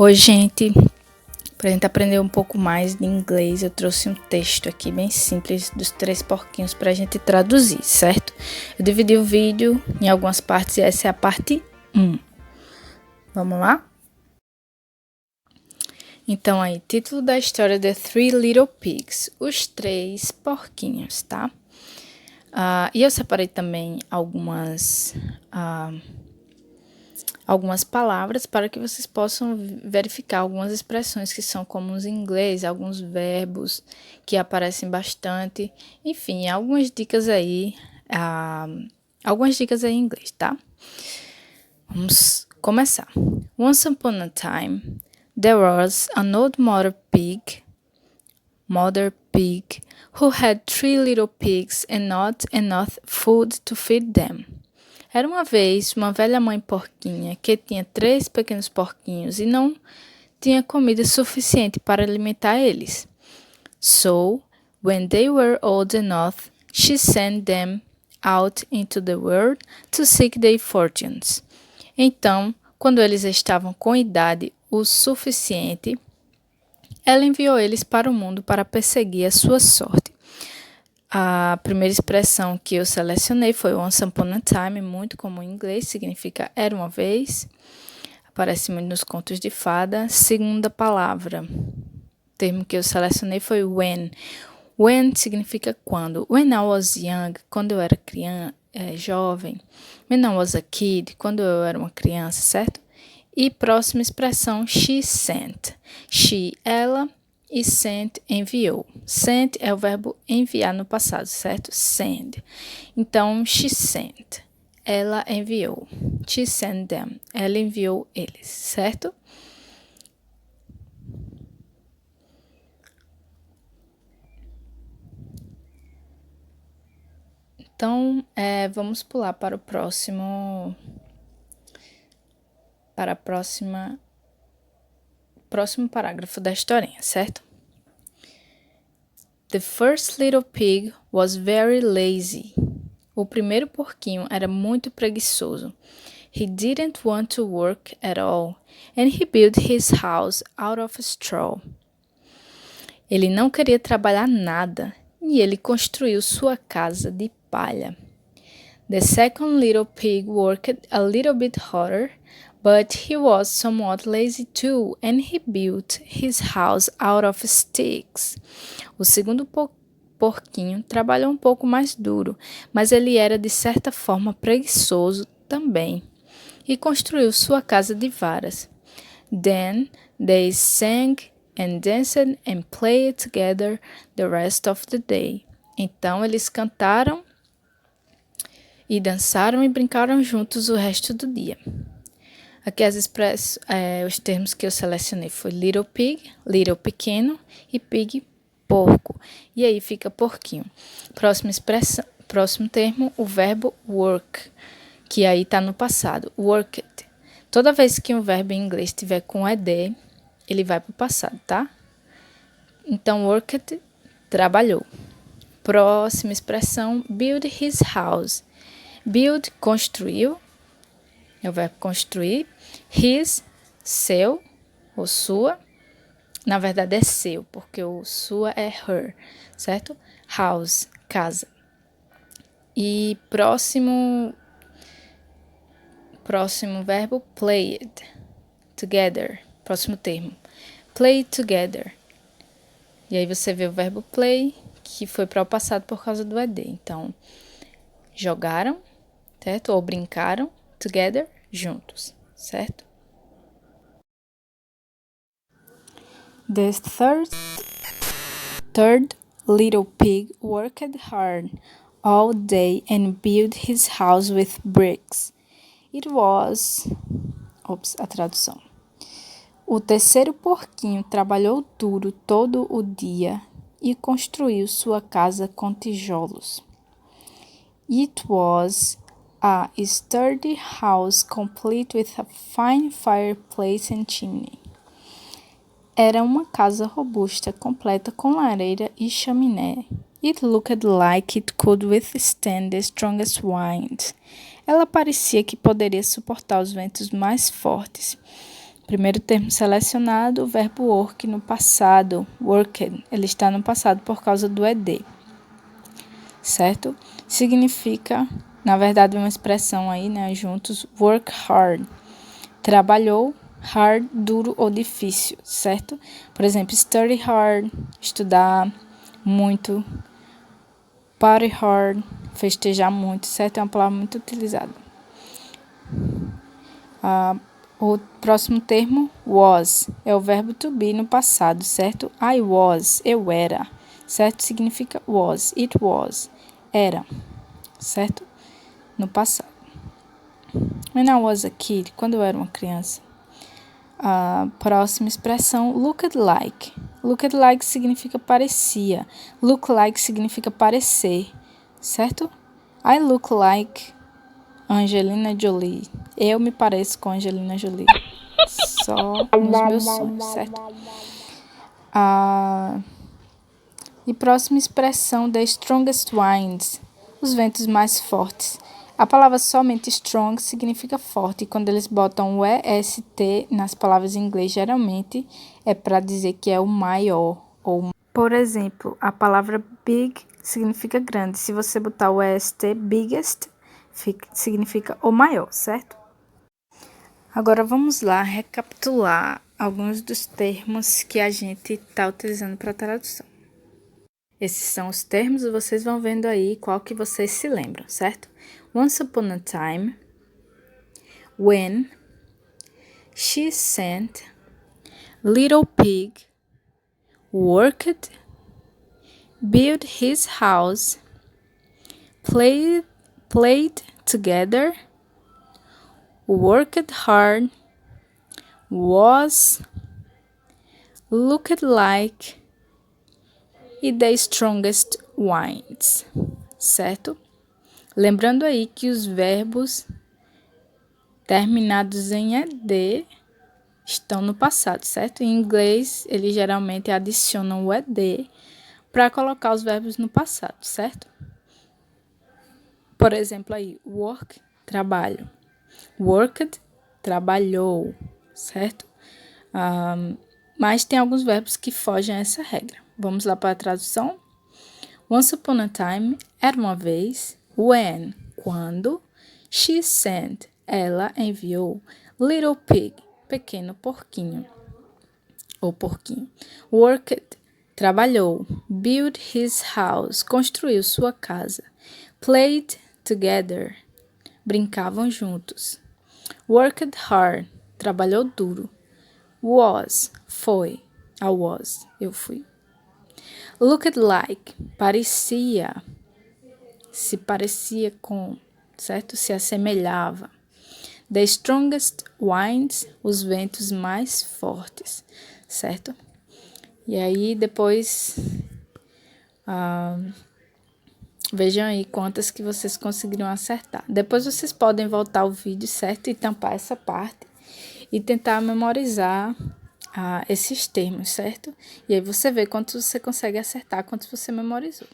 Oi, gente! Para a gente aprender um pouco mais de inglês, eu trouxe um texto aqui bem simples dos 3 porquinhos para a gente traduzir, certo? Eu dividi o vídeo em algumas partes e essa é a parte 1. Vamos lá? Então, aí, título da história: The Three Little Pigs, os 3 porquinhos, tá? E eu separei também algumas palavras para que vocês possam verificar algumas expressões que são comuns em inglês, alguns verbos que aparecem bastante, enfim, algumas dicas aí em inglês, tá? Vamos começar. Once upon a time, there was an old mother pig who had 3 little pigs and not enough food to feed them. Era uma vez uma velha mãe porquinha que tinha 3 pequenos porquinhos e não tinha comida suficiente para alimentar eles. So, when they were old enough, she sent them out into the world to seek their fortunes. Então, quando eles estavam com idade o suficiente, ela enviou eles para o mundo para perseguir a sua sorte. A primeira expressão que eu selecionei foi once upon a time, muito comum em inglês, significa era uma vez, aparece muito nos contos de fada. Segunda palavra, o termo que eu selecionei foi when. When significa quando. When I was young, quando eu era criança, jovem. When I was a kid, quando eu era uma criança, certo? E próxima expressão, she sent. She, ela, e sent, enviou. Sent é o verbo enviar no passado, certo? Send. Então, she sent. Ela enviou. She sent them. Ela enviou eles, certo? Então, vamos pular para o próximo parágrafo da historinha, certo? The first little pig was very lazy. O primeiro porquinho era muito preguiçoso. He didn't want to work at all, and he built his house out of straw. Ele não queria trabalhar nada, e ele construiu sua casa de palha. The second little pig worked a little bit harder, but he was somewhat lazy too, and he built his house out of sticks. O segundo porquinho trabalhou um pouco mais duro, mas ele era de certa forma preguiçoso também, e construiu sua casa de varas. Then they sang and danced and played together the rest of the day. Então eles cantaram e dançaram e brincaram juntos o resto do dia. Aqui os termos que eu selecionei foi little pig, little pequeno, e pig, porco. E aí fica porquinho. Próximo termo, o verbo work, que aí está no passado. Worked. Toda vez que um verbo em inglês estiver com ed, ele vai para o passado, tá? Então, worked, trabalhou. Próxima expressão, build his house. Build, construiu, é o verbo construir. His, seu, ou sua. Na verdade é seu, porque o sua é her, certo? House, casa. E próximo verbo, played, together. Próximo termo, play together. E aí você vê o verbo play, que foi para o passado por causa do ed. Então, jogaram, certo? Ou brincaram, together, juntos, certo? The third little pig worked hard all day and built his house with bricks. A tradução. O terceiro porquinho trabalhou duro todo o dia e construiu sua casa com tijolos. It was a sturdy house complete with a fine fireplace and chimney. Era uma casa robusta, completa com lareira e chaminé. It looked like it could withstand the strongest winds. Ela parecia que poderia suportar os ventos mais fortes. Primeiro termo selecionado, o verbo work no passado. Worked, ele está no passado por causa do ed. Certo? Significa, na verdade, uma expressão aí, né, juntos, work hard. Trabalhou, hard, duro ou difícil, certo? Por exemplo, study hard, estudar muito. Party hard, festejar muito, certo? É uma palavra muito utilizada. O próximo termo, was, é o verbo to be no passado, certo? I was, eu era, certo? Significa was, it was, era, certo? No passado. When I was a kid, quando eu era uma criança. A próxima expressão, looked like. Looked like significa parecia. Look like significa parecer, certo? I look like Angelina Jolie. Eu me pareço com Angelina Jolie. Só nos meus sonhos, certo? E próxima expressão, the strongest winds. Os ventos mais fortes. A palavra somente strong significa forte. E quando eles botam o EST nas palavras em inglês, geralmente é para dizer que é o maior. Por exemplo, a palavra big significa grande. Se você botar o EST, biggest, significa o maior, certo? Agora vamos lá recapitular alguns dos termos que a gente está utilizando para tradução. Esses são os termos e vocês vão vendo aí qual que vocês se lembram, certo? Once upon a time, when, she sent, little pig, worked, built his house, played together, worked hard, was, looked like e the strongest winds, certo? Lembrando aí que os verbos terminados em ed estão no passado, certo? Em inglês, eles geralmente adicionam o ed para colocar os verbos no passado, certo? Por exemplo aí, work, trabalho. Worked, trabalhou, certo? Mas tem alguns verbos que fogem a essa regra. Vamos lá para a tradução? Once upon a time, era uma vez. When, quando. She sent, ela enviou. Little pig, pequeno porquinho. Ou porquinho. Worked, trabalhou. Built his house, construiu sua casa. Played together, brincavam juntos. Worked hard, trabalhou duro. Was, foi. I was, eu fui. Looked like, parecia. Se parecia com, certo? Se assemelhava. The strongest winds, os ventos mais fortes, certo? E aí depois vejam aí quantas que vocês conseguiram acertar. Depois vocês podem voltar o vídeo, certo? E tampar essa parte e tentar memorizar esses termos, certo? E aí você vê quantos você consegue acertar, quantos você memorizou.